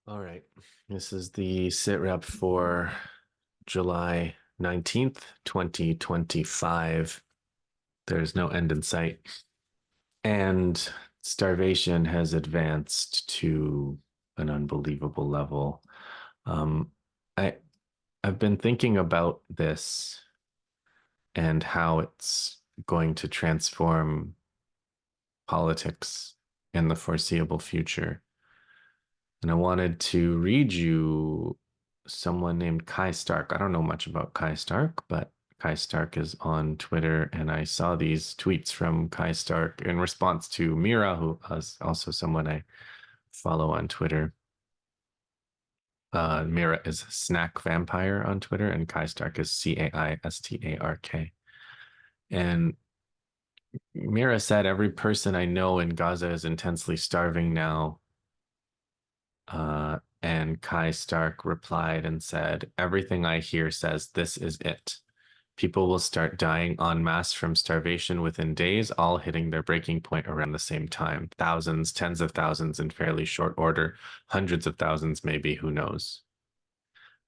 All right. This is the sit rep for July 19th, 2025. There's no end in sight. And starvation has advanced to an unbelievable level. Um, I I've been thinking about this and how it's going to transform politics in the foreseeable future. And I wanted to read you someone named Kai Stark. I don't know much about Kai Stark, but Kai Stark is on Twitter, and I saw these tweets from Kai Stark in response to Mira, who is also someone I follow on Twitter. Mira is Snack Vampire on Twitter, and Kai Stark is Caistark. And Mira said, "Every person I know in Gaza is intensely starving now." And Kai Stark replied and said, "Everything I hear says this is it. People will start dying en masse from starvation within days, all hitting their breaking point around the same time. Thousands, tens of thousands in fairly short order, hundreds of thousands, maybe, who knows?"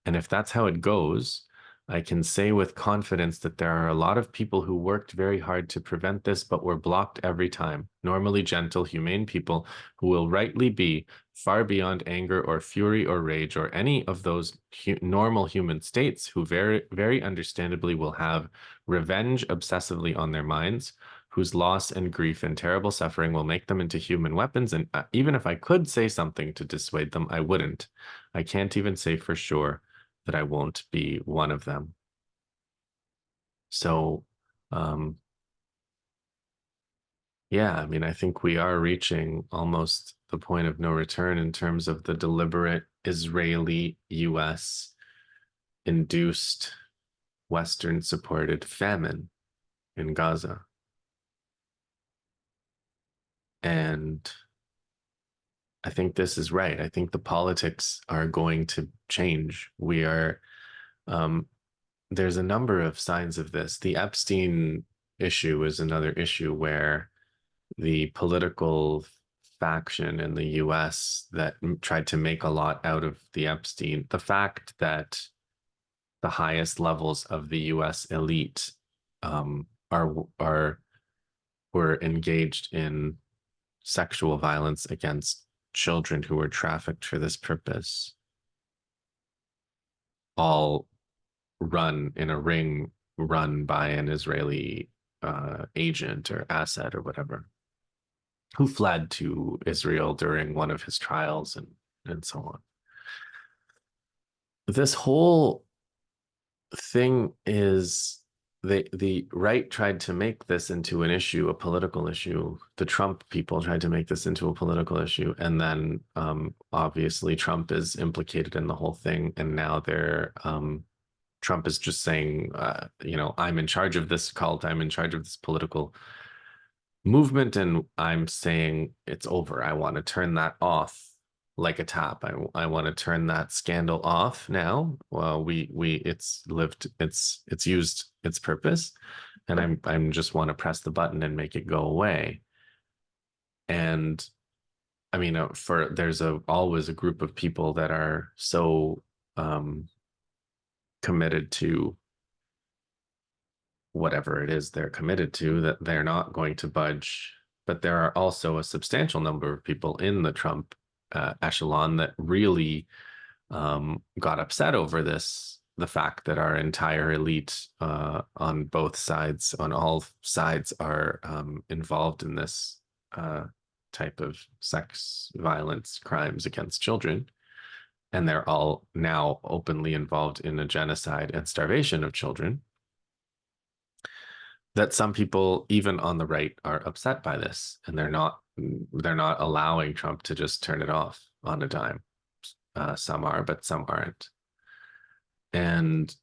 And if that's how it goes, I can say with confidence that there are a lot of people who worked very hard to prevent this, but were blocked every time. Normally gentle, humane people who will rightly be far beyond anger or fury or rage or any of those normal human states, who very, very understandably will have revenge obsessively on their minds, whose loss and grief and terrible suffering will make them into human weapons. And even if I could say something to dissuade them, I wouldn't. I can't even say for sure that I won't be one of them. So, um, yeah, I mean, I think we are reaching almost the point of no return in terms of the deliberate Israeli US induced Western supported famine in Gaza. And I think this is right. I think the politics are going to change. Um, there's a number of signs of this. The Epstein issue is another issue where the political faction in the US that tried to make a lot out of the Epstein, the fact that the highest levels of the US elite are were engaged in sexual violence against children who were trafficked for this purpose, all run in a ring run by an Israeli agent or asset or whatever, who fled to Israel during one of his trials and so on. This whole thing is the right tried to make this into an issue, a political issue. The Trump people tried to make this into a political issue, and then obviously Trump is implicated in the whole thing, and now Trump is just saying, I'm in charge of this cult, I'm in charge of this political movement, and I'm saying it's over. I want to turn that off like a tap. I want to turn that scandal off now. Well, it's used its purpose, and I'm just want to press the button and make it go away. And I mean, there's always a group of people that are so committed to whatever it is they're committed to that they're not going to budge. But there are also a substantial number of people in the Trump echelon that really got upset over this. The fact that our entire elite on both sides, on all sides, are involved in this type of sex violence crimes against children. And they're all now openly involved in a genocide and starvation of children, that some people, even on the right, are upset by this, and they're not allowing Trump to just turn it off on a dime. Some are, but some aren't. And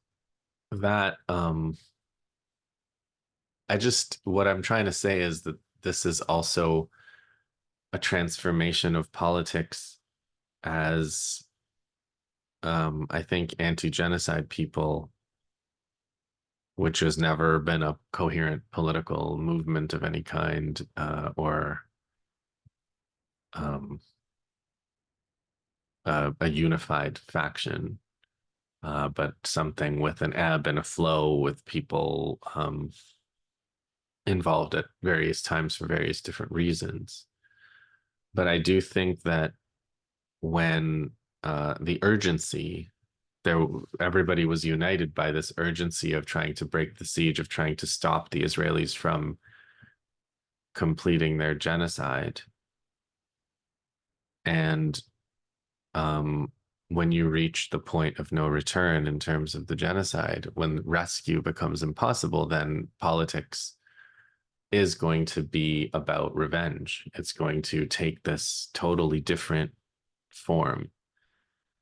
that what I'm trying to say is that this is also a transformation of politics, as I think anti-genocide people, which has never been a coherent political movement of any kind, or a unified faction, but something with an ebb and a flow, with people involved at various times for various different reasons. But I do think that when the urgency, there, everybody was united by this urgency of trying to break the siege, of trying to stop the Israelis from completing their genocide. And um, when you reach the point of no return in terms of the genocide, when rescue becomes impossible, then politics is going to be about revenge. It's going to take this totally different form.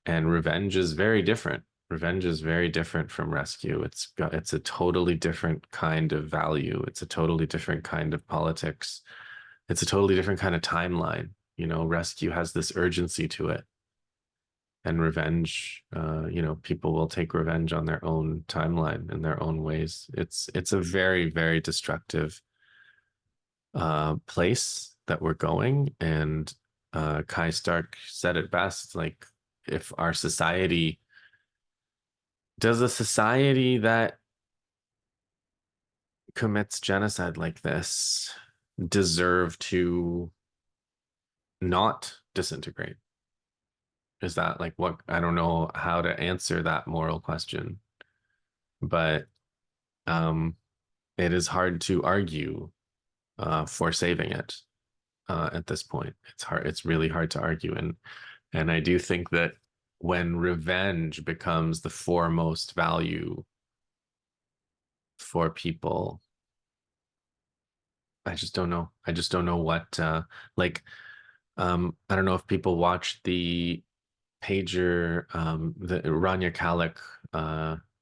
And revenge is very different. Revenge is very different from rescue. It's a totally different kind of value. It's a totally different kind of politics. It's a totally different kind of timeline. You know, rescue has this urgency to it. And revenge, people will take revenge on their own timeline in their own ways. It's a very, very destructive place that we're going. And Kai Stark said it best, like, if our society, does a society that commits genocide like this deserve to not disintegrate? Is that like what, I don't know how to answer that moral question, but um, it is hard to argue for saving it at this point. It's hard. It's really hard to argue, and I do think that when revenge becomes the foremost value for people, I just don't know. I just don't know what like. I don't know if people watched the pager. The Rania Khalek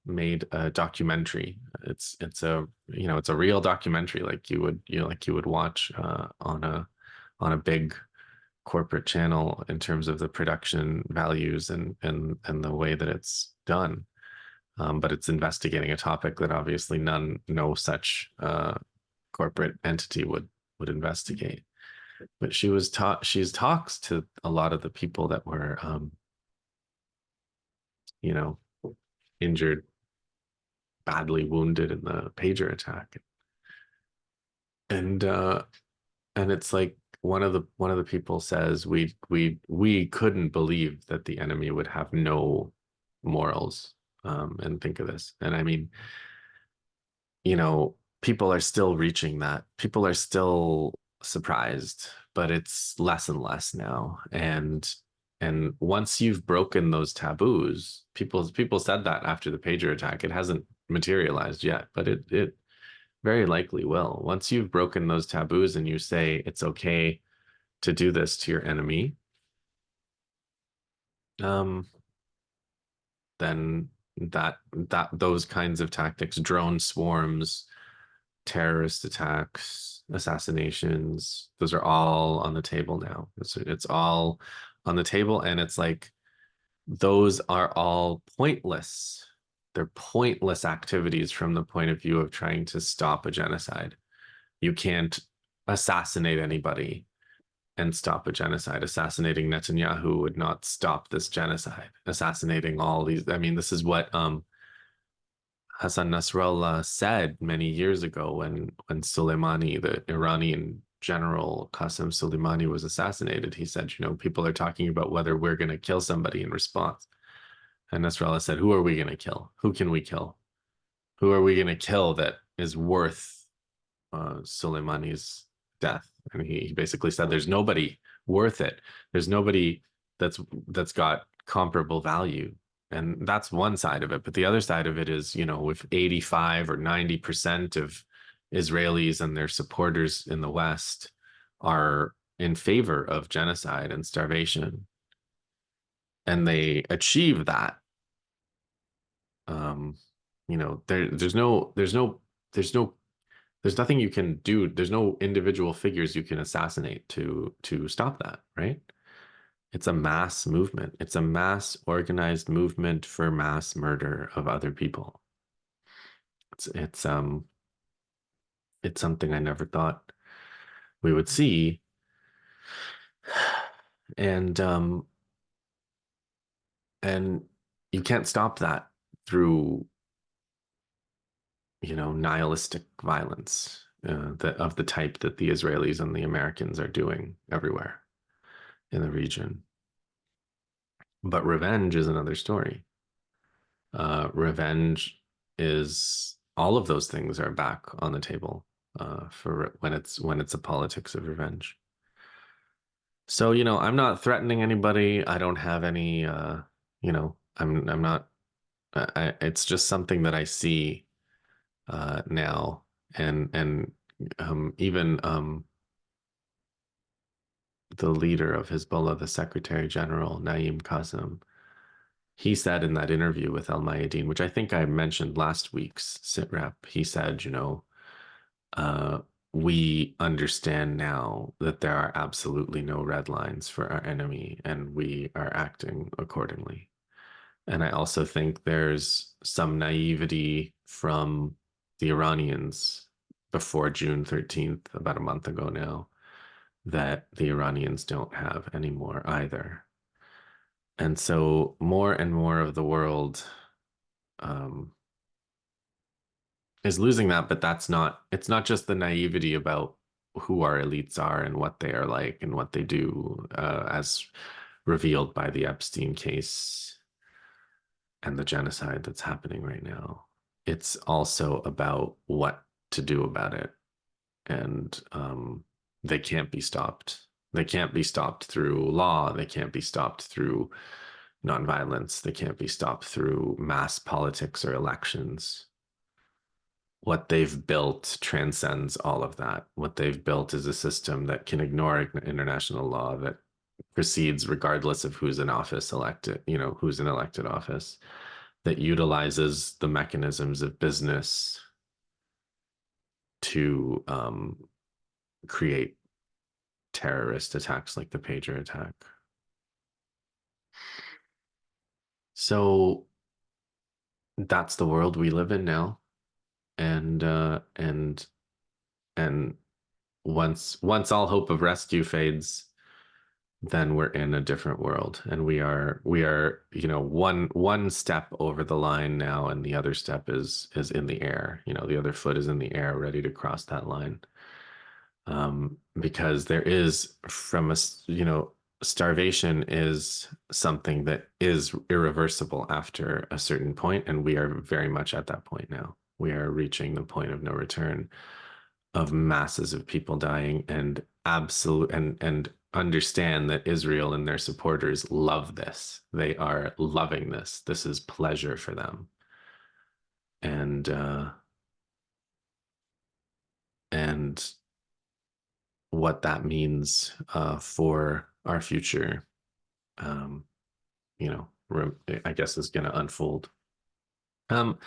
made a documentary. It's a real documentary, like you would watch on a big corporate channel in terms of the production values and the way that it's done. But it's investigating a topic that obviously no such corporate entity would investigate. But she's talks to a lot of the people that were you know injured, badly wounded in the pager attack. And it's like one of the people says, we couldn't believe that the enemy would have no morals. And think of this. And I mean, people are still reaching that. People are still surprised, but it's less and less now. And once you've broken those taboos, people said that after the pager attack. It hasn't materialized yet, but it very likely will. Once you've broken those taboos and you say it's okay to do this to your enemy, um, then that those kinds of tactics, drone swarms, terrorist attacks, assassinations, those are all on the table now. It's all on the table, and it's like those are all pointless. They're pointless activities from the point of view of trying to stop a genocide. You can't assassinate anybody and stop a genocide. Assassinating Netanyahu would not stop this genocide. Assassinating all these, I mean, this is what Hassan Nasrallah said many years ago when Soleimani, the Iranian general Qasem Soleimani, was assassinated. He said, people are talking about whether we're going to kill somebody in response. And Nasrallah said, who are we going to kill? Who can we kill? Who are we going to kill that is worth Soleimani's death? And he basically said, there's nobody worth it. There's nobody that's got comparable value. And that's one side of it. But the other side of it is, if 85 or 90% of Israelis and their supporters in the West are in favor of genocide and starvation, and they achieve that, there's nothing you can do. There's no individual figures you can assassinate to stop that, right? It's a mass movement. It's a mass organized movement for mass murder of other people. It's something I never thought we would see. And And you can't stop that through, nihilistic violence of the type that the Israelis and the Americans are doing everywhere in the region. But revenge is another story. Revenge is all of those things are back on the table for when it's a politics of revenge. So, I'm not threatening anybody. I don't have any, I'm not, it's just something that I see now. And even the leader of Hezbollah, the Secretary General, Naim Qassem, he said in that interview with Al Mayadeen, which I think I mentioned last week's SITREP, he said, uh, we understand now that there are absolutely no red lines for our enemy, and we are acting accordingly. And I also think there's some naivety from the Iranians before June 13th, about a month ago now, that the Iranians don't have anymore either. And so more and more of the world um, is losing that, but it's not just the naivety about who our elites are and what they are like and what they do, as revealed by the Epstein case and the genocide that's happening right now. It's also about what to do about it. And they can't be stopped. They can't be stopped through law. They can't be stopped through nonviolence. They can't be stopped through mass politics or elections. What they've built transcends all of that. What they've built is a system that can ignore international law, that proceeds regardless of who's in office elected, who's in elected office, that utilizes the mechanisms of business to create terrorist attacks like the pager attack. So that's the world we live in now. And once all hope of rescue fades, then we're in a different world, and we are one step over the line now, and the other step is in the air. The other foot is in the air, ready to cross that line. Because there is starvation is something that is irreversible after a certain point, and we are very much at that point now. We are reaching the point of no return, of masses of people dying, and absolute and understand that Israel and their supporters love this. They are loving this. This is pleasure for them. And what that means for our future, um, I guess is going to unfold. Um,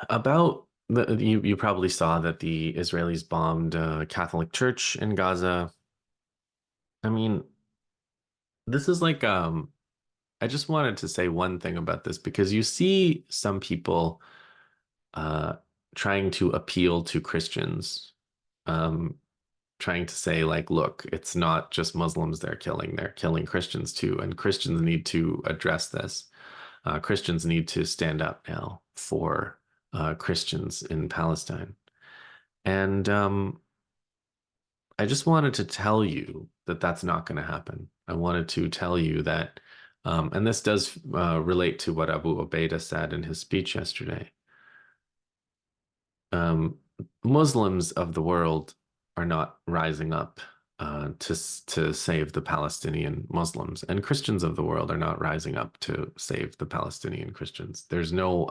about you probably saw that the Israelis bombed a Catholic church in Gaza. I mean, this is like I just wanted to say one thing about this, because you see some people uh trying to appeal to Christians, um trying to say, like, look, it's not just Muslims they're killing Christians too, and Christians need to address this. Christians need to stand up now for Christians in Palestine. And I just wanted to tell you that that's not going to happen. I wanted to tell you that, and this does relate to what Abu Obeida said in his speech yesterday. Um, Muslims of the world are not rising up to save the Palestinian Muslims, and Christians of the world are not rising up to save the Palestinian Christians. There's no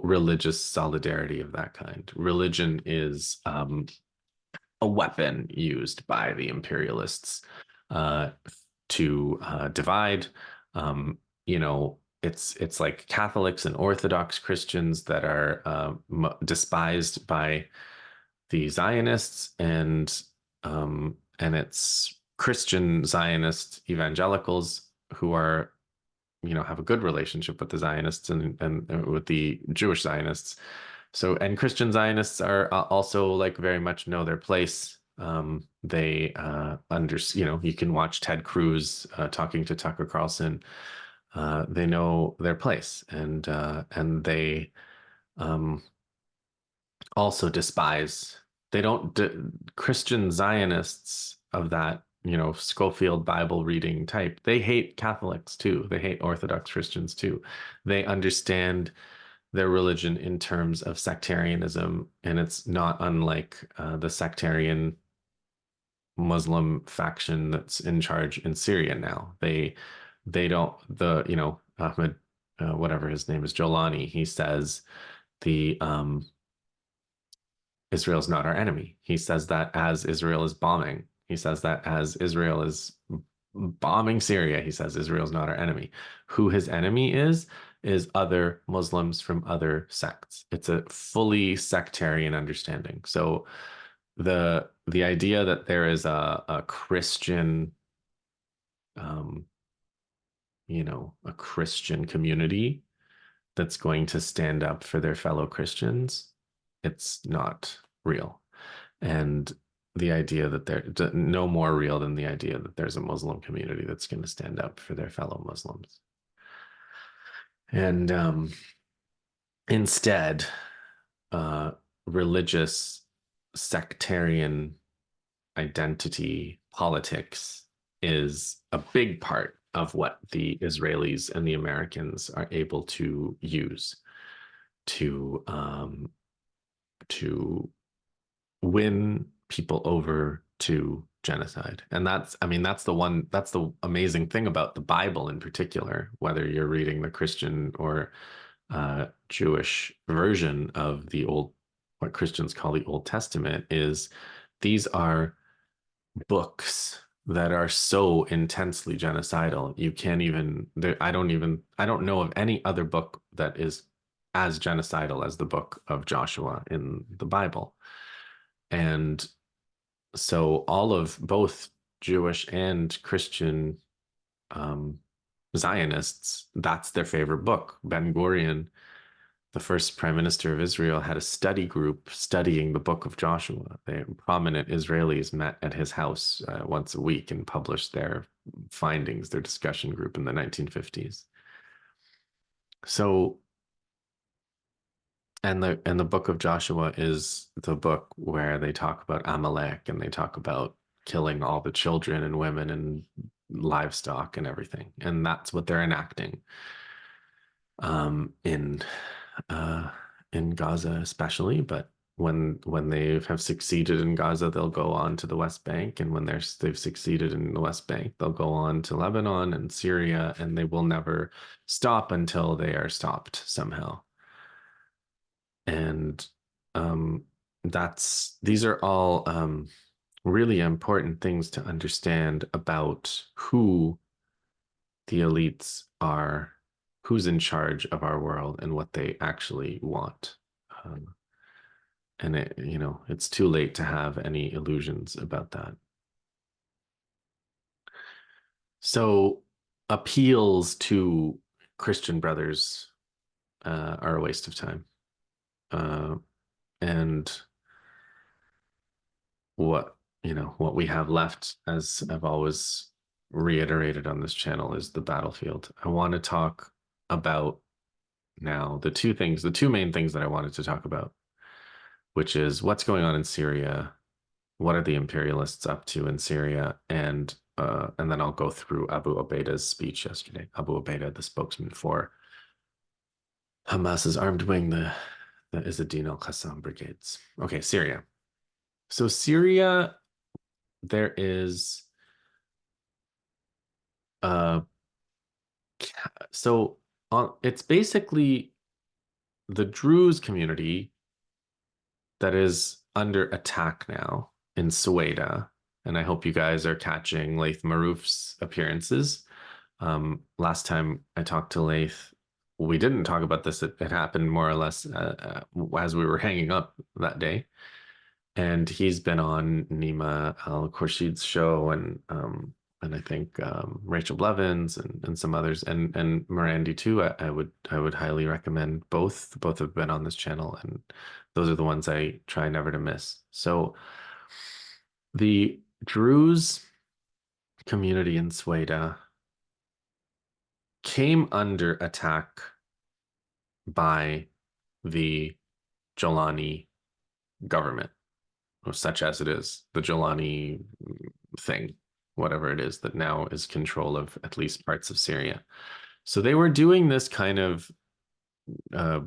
religious solidarity of that kind. Religion is a weapon used by the imperialists uh, to divide. It's like Catholics and Orthodox Christians that are despised by the Zionists, and it's Christian Zionist evangelicals who are, have a good relationship with the Zionists, and with the Jewish Zionists. So, and Christian Zionists are also, like, very much know their place They you can watch Ted Cruz talking to Tucker Carlson. They know their place, and they um, also despise. They don't Christian Zionists of that, Schofield Bible reading type. They hate Catholics too. They hate Orthodox Christians too. They understand their religion in terms of sectarianism, and it's not unlike the sectarian Muslim faction that's in charge in Syria now. They don't Ahmed, whatever his name is, Jolani. He says the Israel's not our enemy. He says that as Israel is bombing. He says that as Israel is bombing Syria. He says Israel's not our enemy. Who his enemy is other Muslims from other sects. It's a fully sectarian understanding. So the idea that there is a Christian, um, a Christian community that's going to stand up for their fellow Christians, it's not real. And the idea that they're no more real than the idea that there's a Muslim community that's going to stand up for their fellow Muslims. And instead, uh, religious sectarian identity politics is a big part of what the Israelis and the Americans are able to use to win people over to genocide. And that's the amazing thing about the Bible in particular, whether you're reading the Christian or Jewish version of what Christians call the Old Testament, is these are books that are so intensely genocidal. You can't even, I don't know of any other book that is as genocidal as the book of Joshua in the Bible. And so all of both Jewish and Christian um, Zionists, that's their favorite book. Ben Gurion, the first prime minister of Israel, had a study group studying the book of Joshua. The prominent Israelis met at his house once a week and published their findings, their discussion group in the 1950s. So, and the book of Joshua is the book where they talk about Amalek and they talk about killing all the children and women and livestock and everything. And that's what they're enacting um, in uh, in Gaza especially. But when they have succeeded in Gaza, they'll go on to the West Bank, and when they've succeeded in the West Bank, they'll go on to Lebanon and Syria, and they will never stop until they are stopped somehow. And these are all really important things to understand about who the elites are, who's in charge of our world, and what they actually want. Um, and it's too late to have any illusions about that. So appeals to Christian brothers are a waste of time. Uh, and what we have left, as I've always reiterated on this channel, is the battlefield. I want to talk about now the two main things that I wanted to talk about, which is what's going on in Syria, what are the imperialists up to in Syria, and then I'll go through Abu Obeida's speech yesterday. Abu Obeida, the spokesman for Hamas's armed wing, the Izzadin al-Qassam brigades. Okay, Syria. So Syria, there is uh so it's basically the Druze community that is under attack now in Suwaida. And I hope you guys are catching Laith Marouf's appearances. Last time I talked to Laith, we didn't talk about this. It happened more or less as we were hanging up that day. And he's been on Nima Al Khorshid's show, and I think Rachel Blevins and some others, and Mirandi too. I would highly recommend both. Both have been on this channel, and those are the ones I try never to miss. So The Druze community in Suwaida came under attack by the Jolani government, or such as it is, the Jolani thing, whatever it is that now is control of at least parts of Syria. So they were doing this kind of uh,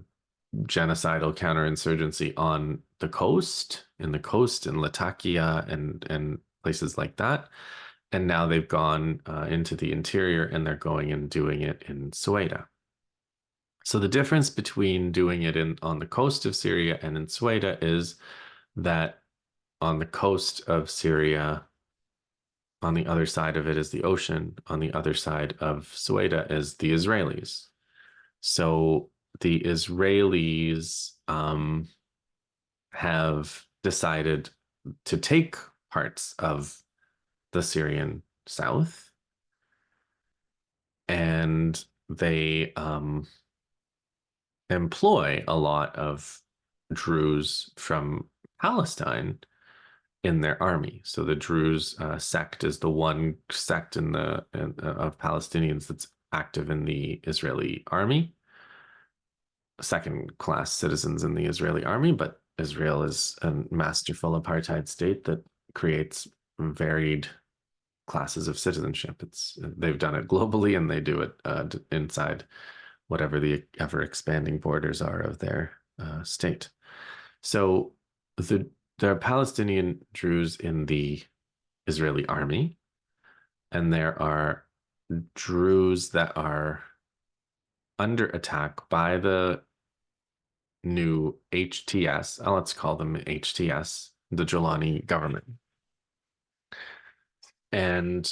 genocidal counterinsurgency on the coast, in Latakia and places like that. And now they've gone into the interior and they're going and doing it in Suwaida. So the difference between doing it on the coast of Syria and in Suwaida is that on the coast of Syria, on the other side of it is the ocean. On the other side of Suwaida is the Israelis. So the Israelis have decided to take parts of the Syrian south, and they employ a lot of Druze from Palestine in their army. So the Druze sect is the one sect of Palestinians that's active in the Israeli army, second class citizens in the Israeli army, but Israel is a masterful apartheid state that creates varied classes of citizenship. They've done it globally and they do it inside whatever the ever expanding borders are of their state. So there are Palestinian Druze in the Israeli army, and there are Druze that are under attack by the new HTS, let's call them HTS, the Jolani government. And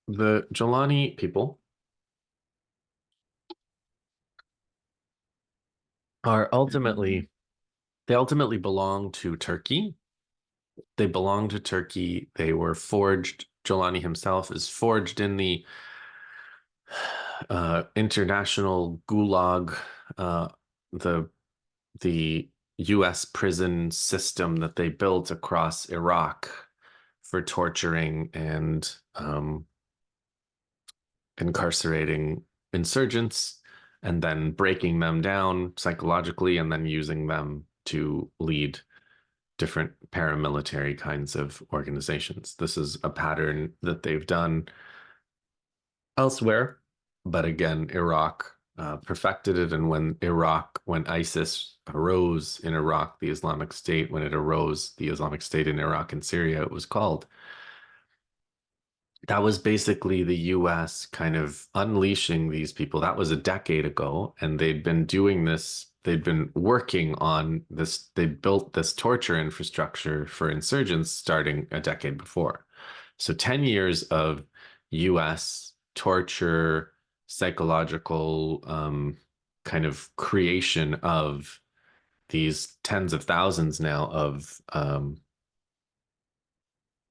the Jolani people are they ultimately belong to Turkey. They belong to Turkey. They were forged. Jolani himself is forged in the international gulag, uh, the the U.S. prison system that they built across Iraq for torturing and incarcerating insurgents and then breaking them down psychologically and then using them to lead different paramilitary kinds of organizations. This is a pattern that they've done elsewhere, but again, Iraq perfected it. And when ISIS arose in Iraq, the Islamic State, when it arose, the Islamic State in Iraq and Syria, it was called. That was basically the US kind of unleashing these people. That was a decade ago, and they'd been doing this. They'd been working on this. They built this torture infrastructure for insurgents starting a decade before. So 10 years of US torture, psychological kind of creation of these tens of thousands now of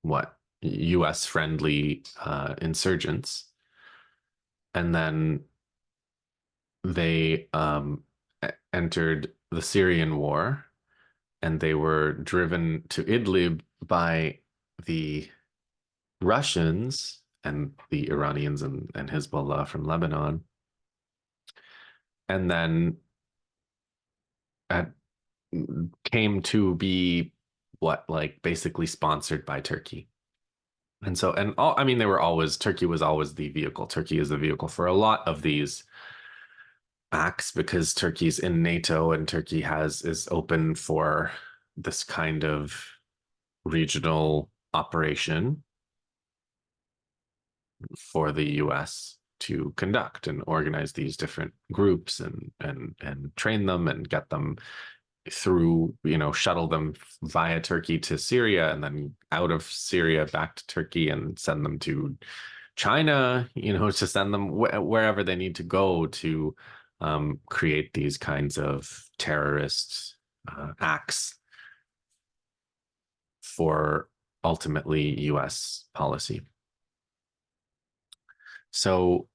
what US friendly insurgents. And then they entered the Syrian war and they were driven to Idlib by the Russians and the Iranians and Hezbollah from Lebanon. And then at, came to be like basically sponsored by Turkey. And so, and all, I mean, Turkey was always the vehicle. Turkey is the vehicle for a lot of these acts because Turkey's in NATO and Turkey is open for this kind of regional operation for the US to conduct and organize these different groups and train them and get them through, shuttle them via Turkey to Syria and then out of Syria back to Turkey and send them to China, to send them wherever they need to go to create these kinds of terrorist acts for ultimately US policy. So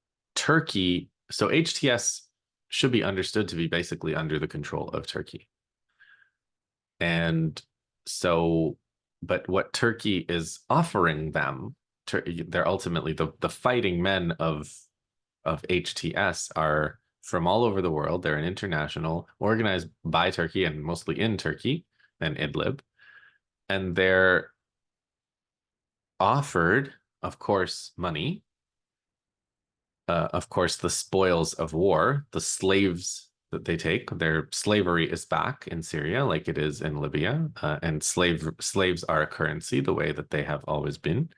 HTS should be understood to be basically under the control of Turkey. And so But what Turkey is offering them, they're ultimately the fighting men of HTS are from all over the world. They're an international, organized by Turkey and mostly in Turkey and Idlib. And they're offered, of course, money, of course, the spoils of war, the slaves that they take. Their slavery is back in Syria, like it is in Libya, and slaves are a currency, the way that they have always been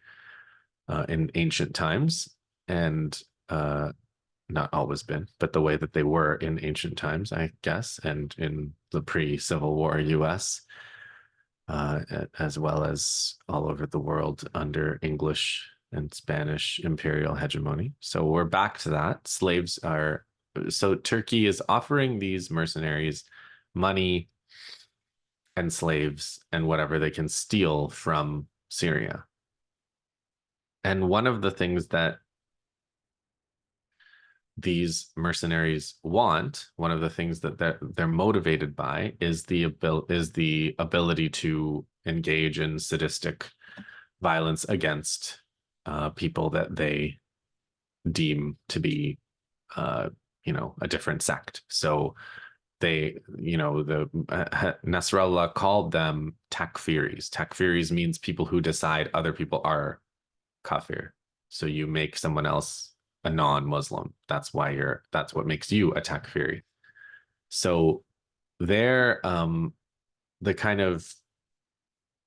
in ancient times, and not always been, but the way that they were in ancient times, I guess, and in the pre-Civil War U.S. As well as all over the world under English and Spanish imperial hegemony. So we're back to that. Slaves are, so Turkey is offering these mercenaries money and slaves and whatever they can steal from Syria. And one of the things that these mercenaries want, one of the things that they're motivated by, is the ability to engage in sadistic violence against people that they deem to be, a different sect. So they, the Nasrallah called them takfiris. Takfiris means people who decide other people are kafir. So you make someone else a non-Muslim. That's what makes you a takfiri. So they're the kind of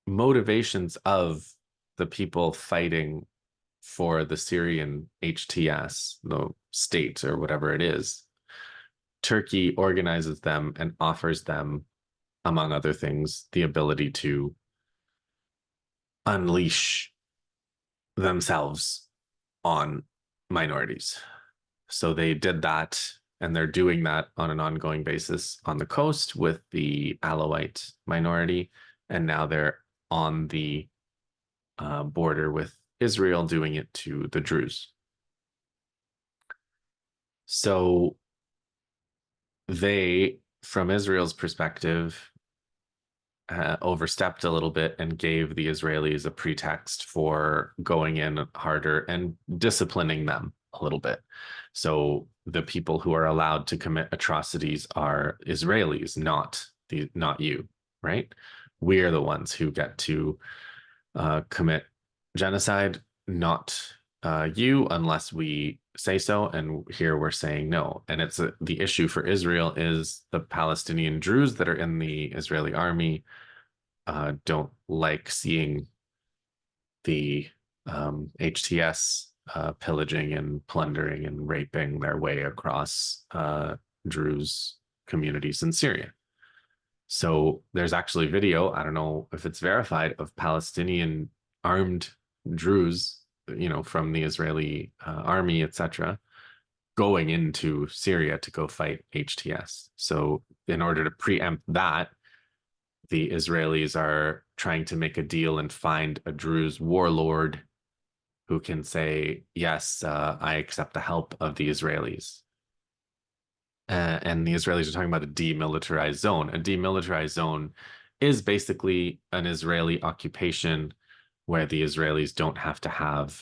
motivations of the people fighting for the Syrian HTS, the state or whatever it is. Turkey organizes them and offers them, among other things, the ability to unleash themselves on minorities. So they did that, and they're doing that on an ongoing basis on the coast with the Alawite minority, and now they're on the border with Israel doing it to the Druze. So they, from Israel's perspective, overstepped a little bit and gave the Israelis a pretext for going in harder and disciplining them a little bit. So the people who are allowed to commit atrocities are Israelis, not you, right? We are the ones who get to commit genocide, not you, unless we say so. And here we're saying no. And it's the issue for Israel is the Palestinian Druze that are in the Israeli army don't like seeing the HTS pillaging and plundering and raping their way across Druze communities in Syria. So there's actually video, I don't know if it's verified, of Palestinian armed Druze, from the Israeli army, etc., going into Syria to go fight HTS. So in order to preempt that, the Israelis are trying to make a deal and find a Druze warlord who can say, yes, I accept the help of the Israelis. And the Israelis are talking about a demilitarized zone. A demilitarized zone is basically an Israeli occupation where the Israelis don't have to have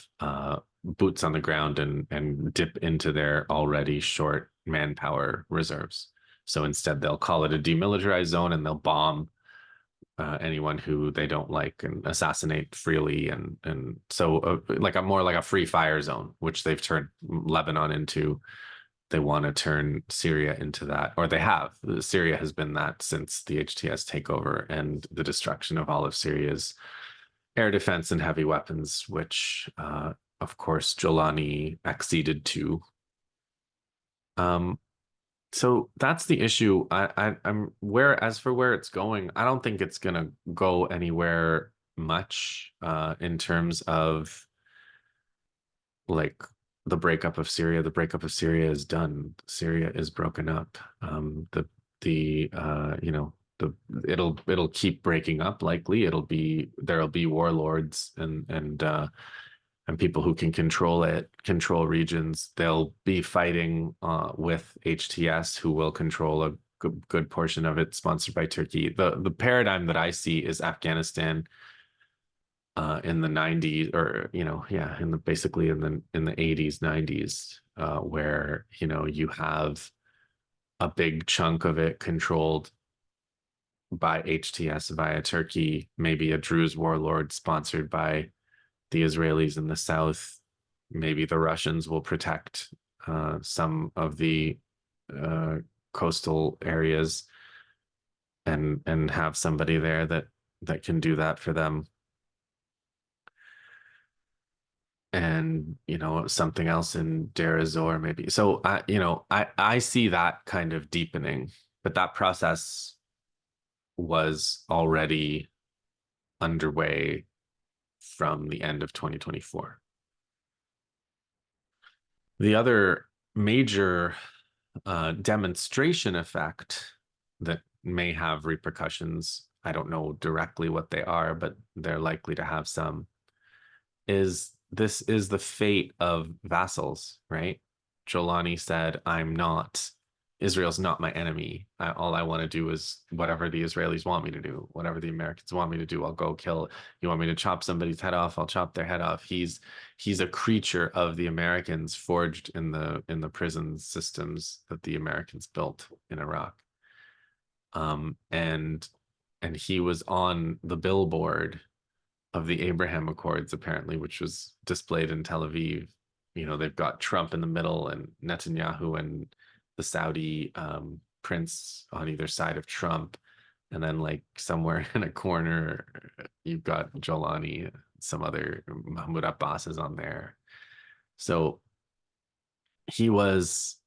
boots on the ground and dip into their already short manpower reserves. So instead, they'll call it a demilitarized zone and they'll bomb anyone who they don't like and assassinate freely. And so like more like a free fire zone, which they've turned Lebanon into. They want to turn Syria into that, or they have. Syria has been that since the HTS takeover and the destruction of all of Syria's air defense and heavy weapons, which, of course, Jolani acceded to. So that's the issue. I'm as for where it's going, I don't think it's gonna go anywhere much in terms of like the breakup of Syria. The breakup of Syria is done. Syria is broken up. It'll keep breaking up. Likely, there'll be warlords and people who can control regions. They'll be fighting with HTS, who will control a good portion of it, sponsored by Turkey. The paradigm that I see is Afghanistan in the 90s, or yeah, basically in the 80s, 90s, where you have a big chunk of it controlled by HTS via Turkey, maybe a Druze warlord sponsored by the Israelis in the south. Maybe the Russians will protect some of the uh, coastal areas and have somebody there that can do that for them. And something else in Deir ez-Zor maybe. So I see that kind of deepening, but that process was already underway from the end of 2024. The other major demonstration effect that may have repercussions, I don't know directly what they are, but they're likely to have some, is this is the fate of vassals, right? Jolani said, Israel's not my enemy. All I want to do is whatever the Israelis want me to do, whatever the Americans want me to do, I'll go kill. You want me to chop somebody's head off, I'll chop their head off. He's a creature of the Americans, forged in the prison systems that the Americans built in Iraq. And he was on the billboard of the Abraham Accords, apparently, which was displayed in Tel Aviv. They've got Trump in the middle and Netanyahu and the Saudi prince on either side of Trump. And then, like, somewhere in a corner, you've got Jolani, some other Mahmoud Abbas is on there. So he was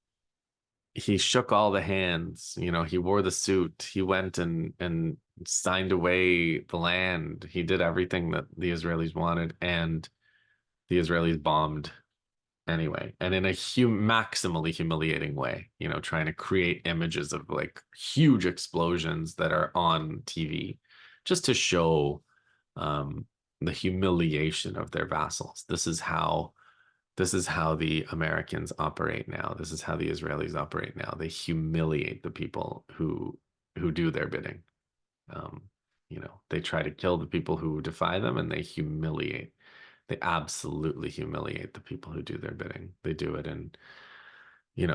he shook all the hands. He wore the suit. He went and signed away the land. He did everything that the Israelis wanted, and the Israelis bombed anyway, and in a maximally humiliating way. Trying to create images of like huge explosions that are on TV, just to show the humiliation of their vassals. This is how the Americans operate now. This is how the Israelis operate now. They humiliate the people who do their bidding. Um, they try to kill the people who defy them, and they absolutely humiliate the people who do their bidding. They do it in,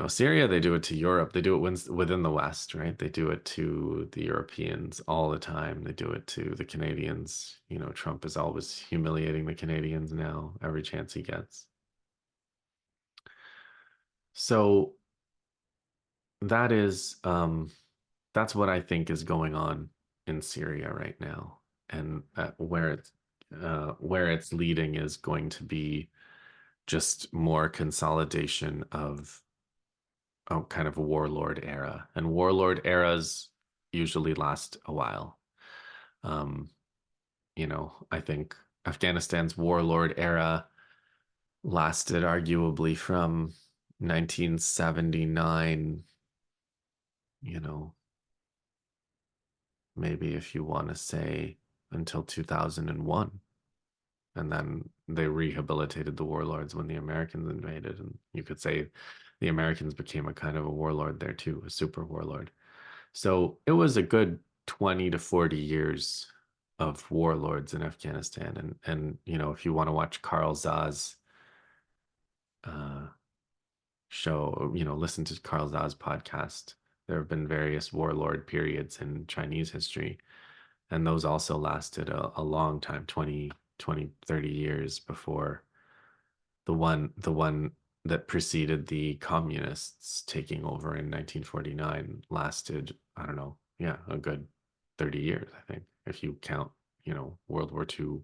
Syria, they do it to Europe. They do it within the West, right? They do it to the Europeans all the time. They do it to the Canadians. Trump is always humiliating the Canadians now, every chance he gets. So that's what I think is going on in Syria right now, and where it's leading is going to be just more consolidation of kind of a warlord era, and warlord eras usually last a while. Um, I think Afghanistan's warlord era lasted arguably from 1979, you know, maybe if you want to say until 2001. And then they rehabilitated the warlords when the Americans invaded. And you could say the Americans became a kind of a warlord there too, a super warlord. So it was a good 20 to 40 years of warlords in Afghanistan. And if you want to watch Carl Zah's uh, show, listen to Carl Zah's podcast, there have been various warlord periods in Chinese history. And those also lasted a long time, 20, 30 years before the one that preceded the communists taking over in 1949 lasted, I don't know, yeah, a good 30 years, I think, if you count, World War II,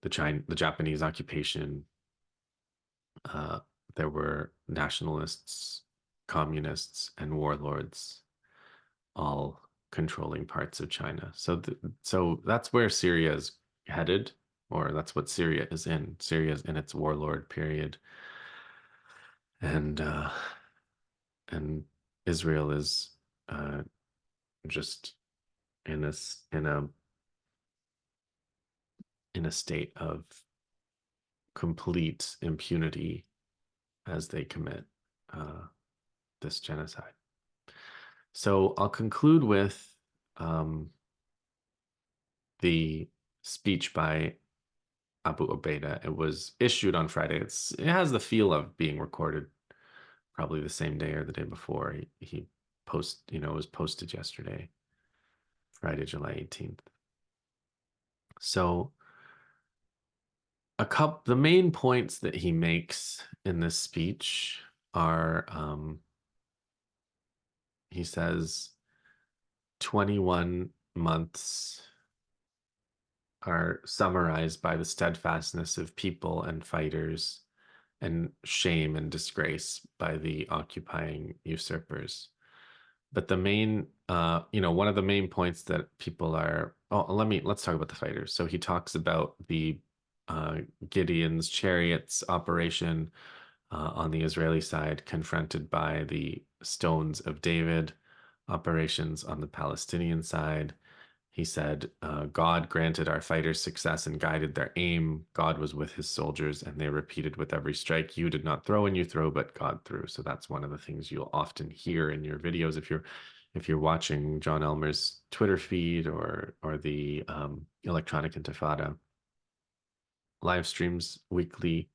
the Japanese occupation. There were nationalists, communists, and warlords all controlling parts of China. So that's where Syria is headed, or that's what Syria is in. Syria is in its warlord period, and and Israel is just in this in a state of complete impunity as they commit this genocide. So I'll conclude with the speech by Abu Obeida. It was issued on Friday. It has the feel of being recorded probably the same day or the day before. He it was posted yesterday, Friday, July 18th. So the main points that he makes in this speech are he says 21 months are summarized by the steadfastness of people and fighters, and shame and disgrace by the occupying usurpers. But the main, one of the main points that people are, let's talk about the fighters. So he talks about the uh, Gideon's chariots operation on the Israeli side, confronted by the stones of David operations on the Palestinian side. He said, God granted our fighters success and guided their aim. God was with his soldiers, and they repeated with every strike, you did not throw and you throw, but God threw. So that's one of the things you'll often hear in your videos if you're watching John Elmer's Twitter feed or the Electronic Intifada live streams weekly.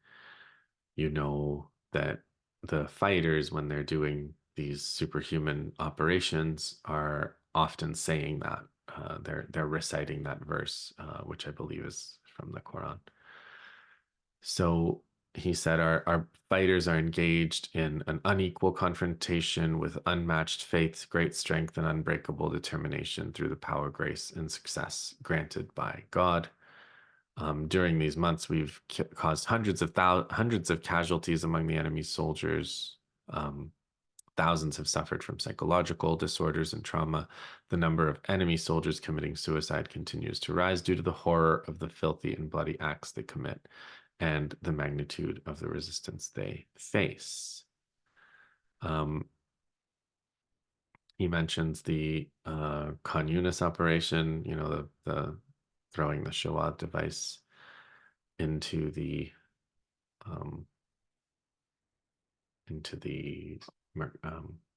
You know that the fighters, when they're doing these superhuman operations, are often saying that they're reciting that verse, which I believe is from the Quran. So he said, our fighters are engaged in an unequal confrontation with unmatched faith, great strength, and unbreakable determination through the power, grace, and success granted by God. During these months, we've caused hundreds of casualties among the enemy's soldiers. Thousands have suffered from psychological disorders and trauma. The number of enemy soldiers committing suicide continues to rise due to the horror of the filthy and bloody acts they commit and the magnitude of the resistance they face. He mentions the Khan Yunis operation, the throwing the Shawad device into the um,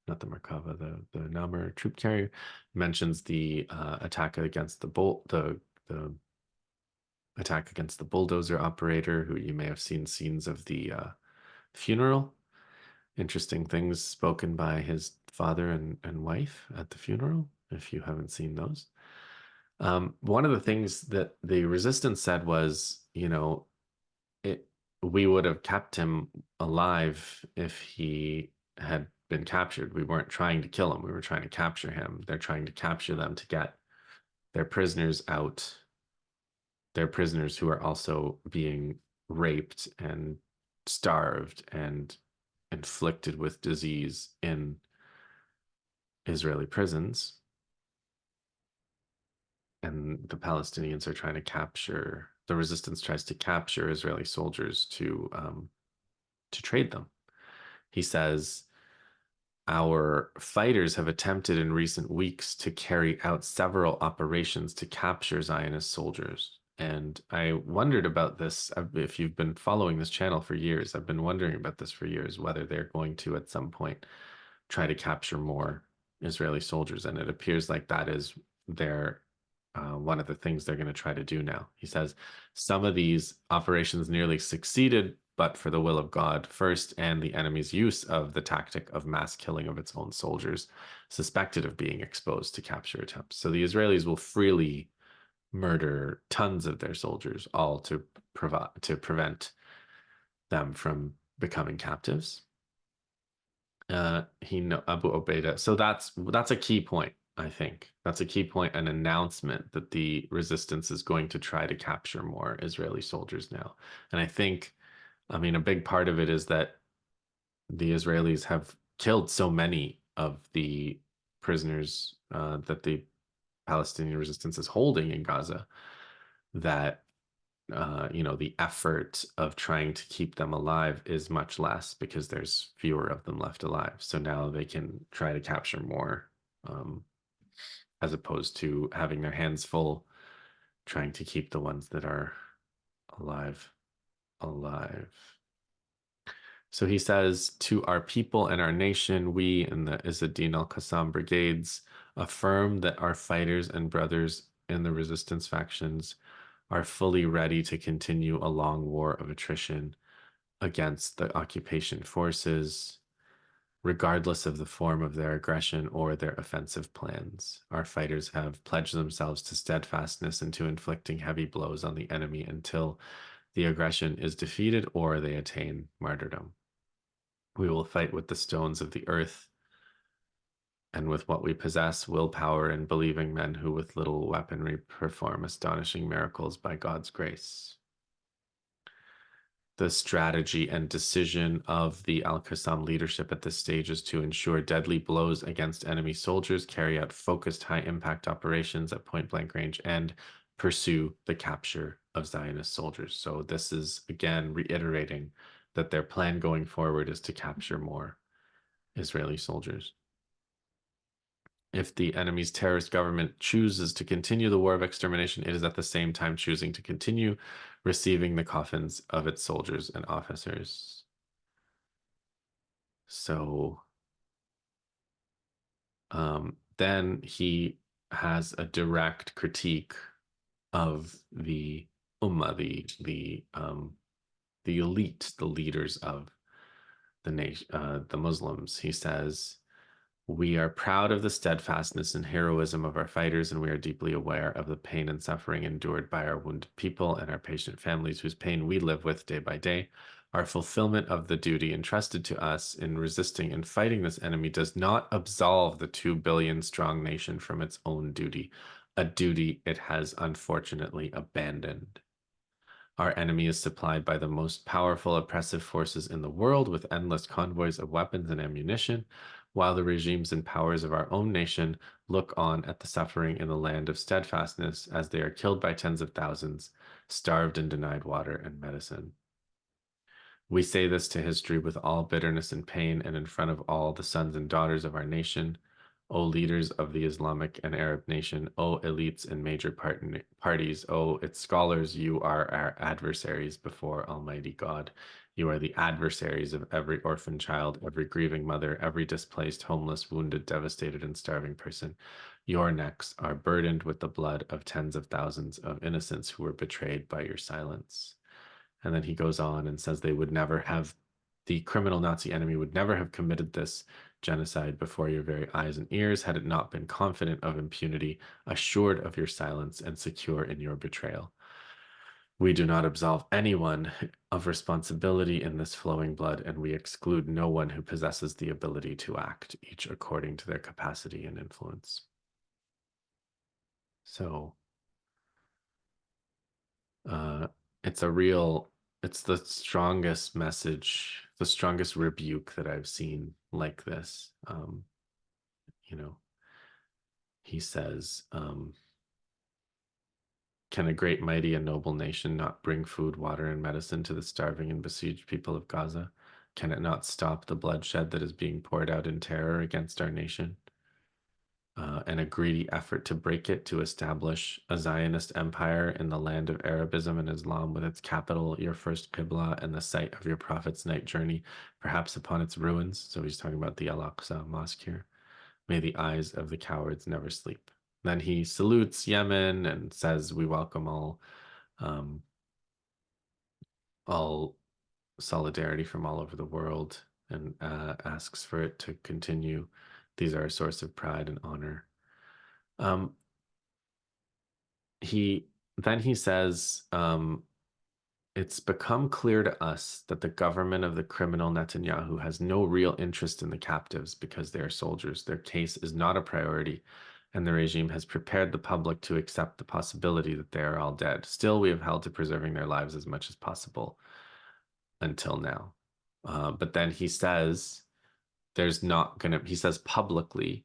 not the Merkava, the Namur troop carrier. Mentions the attack against the attack against the bulldozer operator, who you may have seen scenes of the funeral. Interesting things spoken by his father and wife at the funeral, if you haven't seen those. One of the things that the resistance said was, we would have kept him alive if he had been captured. We weren't trying to kill him. We were trying to capture him. They're trying to capture them to get their prisoners out. Their prisoners who are also being raped and starved and inflicted with disease in Israeli prisons. And the Palestinians are trying to capture, the resistance tries to capture Israeli soldiers to trade them. He says, our fighters have attempted in recent weeks to carry out several operations to capture Zionist soldiers. And I wondered about this. If you've been following this channel for years, I've been wondering about this for years, whether they're going to at some point try to capture more Israeli soldiers. And it appears like that is their one of the things they're going to try to do now. He says some of these operations nearly succeeded, but for the will of God first, and the enemy's use of the tactic of mass killing of its own soldiers, suspected of being exposed to capture attempts. So the Israelis will freely murder tons of their soldiers, all to prevent them from becoming captives. Abu Obeida. So that's a key point. I think that's a key point, an announcement that the resistance is going to try to capture more Israeli soldiers now. And I mean, a big part of it is that the Israelis have killed so many of the prisoners that the Palestinian resistance is holding in Gaza that the effort of trying to keep them alive is much less because there's fewer of them left alive. So now they can try to capture more, as opposed to having their hands full trying to keep the ones that are alive. So he says, to our people and our nation, we in the Izzadin al-Qassam brigades affirm that our fighters and brothers in the resistance factions are fully ready to continue a long war of attrition against the occupation forces, regardless of the form of their aggression or their offensive plans. Our fighters have pledged themselves to steadfastness and to inflicting heavy blows on the enemy until the aggression is defeated or they attain martyrdom. We will fight with the stones of the earth and with what we possess, willpower and believing men who with little weaponry perform astonishing miracles by God's grace. The strategy and decision of the Al Qassam leadership at this stage is to ensure deadly blows against enemy soldiers, carry out focused high impact operations at point blank range, and pursue the capture of Zionist soldiers. So, this is again reiterating that their plan going forward is to capture more Israeli soldiers. If the enemy's terrorist government chooses to continue the war of extermination, it is at the same time choosing to continue receiving the coffins of its soldiers and officers. So then he has a direct critique of the Ummah, the elite, the leaders of the nation, the Muslims. He says, "We are proud of the steadfastness and heroism of our fighters, and we are deeply aware of the pain and suffering endured by our wounded people and our patient families, whose pain we live with day by day. Our fulfillment of the duty entrusted to us in resisting and fighting this enemy does not absolve the 2 billion strong nation from its own duty, a duty it has unfortunately abandoned. Our enemy is supplied by the most powerful oppressive forces in the world with endless convoys of weapons and ammunition, while the regimes and powers of our own nation look on at the suffering in the land of steadfastness as they are killed by tens of thousands, starved and denied water and medicine. We say this to history with all bitterness and pain and in front of all the sons and daughters of our nation, O leaders of the Islamic and Arab nation, O elites and major parties, O its scholars, you are our adversaries before Almighty God. You are the adversaries of every orphan child, every grieving mother, every displaced, homeless, wounded, devastated, and starving person. Your necks are burdened with the blood of tens of thousands of innocents who were betrayed by your silence." And then he goes on and says they would never have, the criminal Nazi enemy would never have committed this genocide before your very eyes and ears had it not been confident of impunity, assured of your silence, and secure in your betrayal. We do not absolve anyone of responsibility in this flowing blood, and we exclude no one who possesses the ability to act, each according to their capacity and influence. So, uh, it's a real, it's the strongest message, the strongest rebuke that I've seen like this. You know, he says, can a great, mighty, and noble nation not bring food, water, and medicine to the starving and besieged people of Gaza? Can it not stop the bloodshed that is being poured out in terror against our nation? And a greedy effort to break it, to establish a Zionist empire in the land of Arabism and Islam with its capital, your first Qibla, and the site of your prophet's night journey, perhaps upon its ruins. So he's talking about the Al Aqsa Mosque here. May the eyes of the cowards never sleep. Then he salutes Yemen and says, "We welcome all solidarity from all over the world," and asks for it to continue. These are a source of pride and honor. Um, he he says, it's become clear to us that the government of the criminal Netanyahu has no real interest in the captives because they are soldiers. Their case is not a priority, and the regime has prepared the public to accept the possibility that they are all dead. Still, we have held to preserving their lives as much as possible until now. But then he says, there's not going to, he says publicly,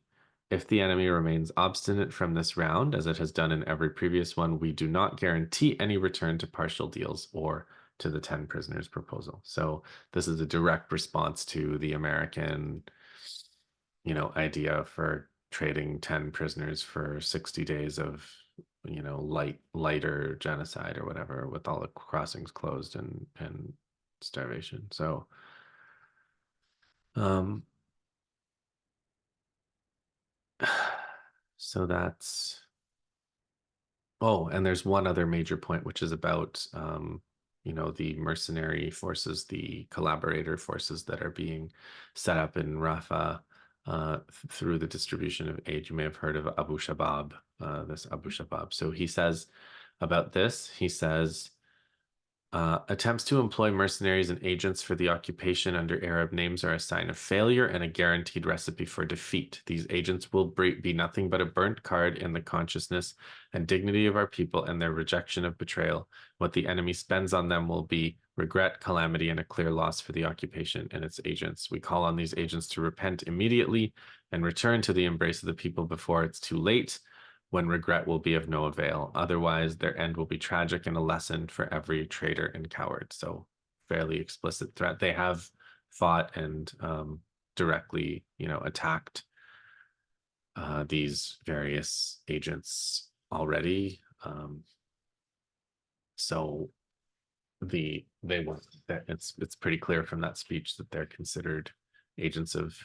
if the enemy remains obstinate from this round, as it has done in every previous one, we do not guarantee any return to partial deals or to the 10 prisoners proposal. So this is a direct response to the American, idea for trading 10 prisoners for 60 days of, lighter genocide or whatever, with all the crossings closed and starvation. So, um, so that's Oh, and there's one other major point, which is about the mercenary forces, the collaborator forces that are being set up in Rafah through the distribution of aid. You may have heard of Abu Shabab, this Abu Shabab. So he says about this, he says, attempts to employ mercenaries and agents for the occupation under Arab names are a sign of failure and a guaranteed recipe for defeat. These agents will be nothing but a burnt card in the consciousness and dignity of our people and their rejection of betrayal. What the enemy spends on them will be regret, calamity, and a clear loss for the occupation and its agents. We call on these agents to repent immediately and return to the embrace of the people before it's too late, when regret will be of no avail. Otherwise, their end will be tragic and a lesson for every traitor and coward. So, fairly explicit threat. They have fought and directly, attacked these various agents already. So they want that it's pretty clear from that speech that they're considered agents of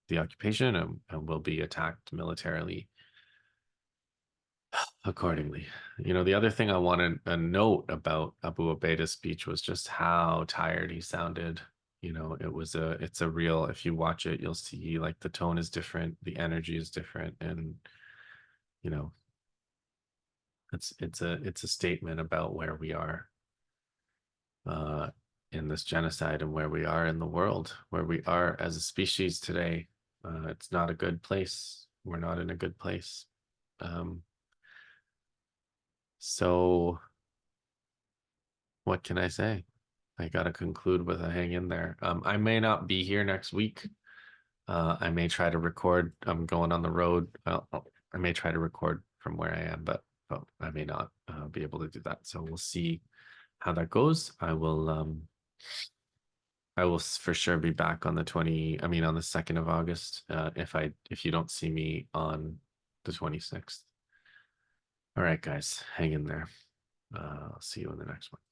the occupation and will be attacked militarily accordingly. The other thing I wanted a note about Abu Obeida's speech was just how tired he sounded. It's a real, if you watch it, you'll see like the tone is different, the energy is different, and you know, it's a statement about where we are uh in this genocide and where we are in the world, where we are as a species today. It's not a good place. We're not in a good place. Um, so what can I say? I got to conclude with a hang in there. I may not be here next week. I may try to record. I'm going on the road. I may try to record from where I am, but I may not be able to do that. So we'll see how that goes. I will for sure be back on on the 2nd of August, if you don't see me on the 26th. All right, guys, hang in there. I'll see you in the next one.